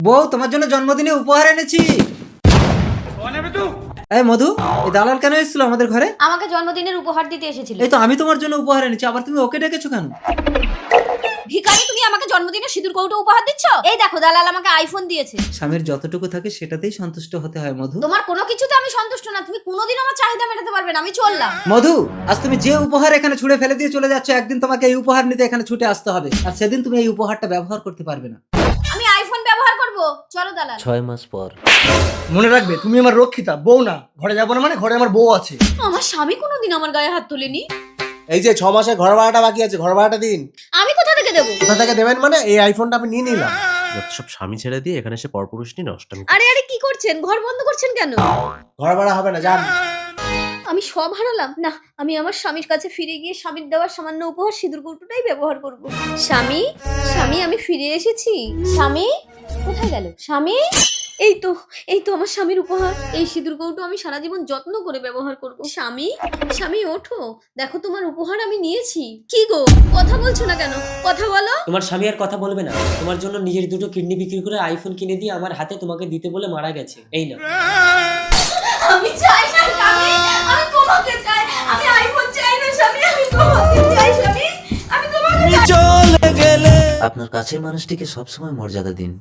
বউ, তোমার জন্য জন্মদিনে উপহার এনেছি। এই মধু, এই দালাল কেন এসেছিল আমাদের ঘরে? আমাকে জন্মদিনের উপহার দিতে এসেছিল। এই তো আমি তোমার জন্য উপহার এনেছি, আবার তুমি ওকে ডেকেছো কেন? ভিখারি, তুমি আমাকে জন্মদিনের সিঁদুর কৌটো উপহার দিচ্ছ? এই দেখো, দালাল আমাকে আইফোন দিয়েছে। স্বামীর যতটুকু থাকে সেটাতেই সন্তুষ্ট হতে হয় মধু। তোমার কোনো কিছুতে আমি সন্তুষ্ট না। তুমি কোনোদিন আমার চাহিদা মেটাতে পারবে না। আমি চললাম। মধু, আজ তুমি যে উপহার এখানে ছুঁড়ে ফেলে দিয়ে চলে যাচ্ছ, একদিন তোমাকে এই উপহার নিতে এখানে ছুটে আসতে হবে, আর সেদিন তুমি এই উপহারটা ব্যবহার করতে পারবে না। আমি আইফোন ব্যবহার করব। চলো দালাল। 6 মাস পর। মনে রাখবে, তুমি আমার রক্ষিতা, বউ না। ঘরে যাবো না মানে ঘরে আমার বউ আছে। আমার স্বামী কোনোদিন আমার গায়ে হাত তোলেনি। এই যে 6 মাসের ঘর ভাড়াটা বাকি আছে, ঘর ভাড়াটা দিন। আমি কোথা থেকে দেবো? কোথা থেকে দেবেন মানে? এই আইফোনটা আমি নিয়ে নিলাম। যত সব স্বামী ছেড়ে দিয়ে এখানে এসে পরপুরুষ নিয়ে নষ্টামি। আরে আরে, কি করছেন? ঘর বন্ধ করছেন কেন? ঘর ভাড়া হবে না, যান। আমি সব হারালাম না। আমি আমার স্বামীর কাছে ফিরে গিয়ে স্বামীর দেওয়া সামান্য উপহার সিঁদুর কৌটোটাই ব্যবহার করব। স্বামী, স্বামী, আমি ফিরে এসেছি। স্বামী কোথায় গেল? স্বামী, এই তো, এই তো আমার স্বামীর উপহার। এই সিঁদুর কৌটো আমি সারা জীবন যত্ন করে ব্যবহার করব। স্বামী, স্বামী ওঠো, দেখো তোমার উপহার আমি নিয়েছি। কি গো, কথা বলছো না কেন? কথা বলো। তোমার স্বামী আর কথা বলবে না। তোমার জন্য নিজের দুটো কিডনি বিক্রি করে আইফোন কিনে দিয়ে আমার হাতে তোমাকে দিতে বলে মারা গেছে। এই না, আমি চাই না স্বামী, আমি তোমাকে চাই। আমি আইফোন চাই না স্বামী, আমি তোমাকে চাই স্বামী, আমি তোমাকে চাই। আপনার কাছের মানুষটিকে সবসময় মর্যাদা দিন।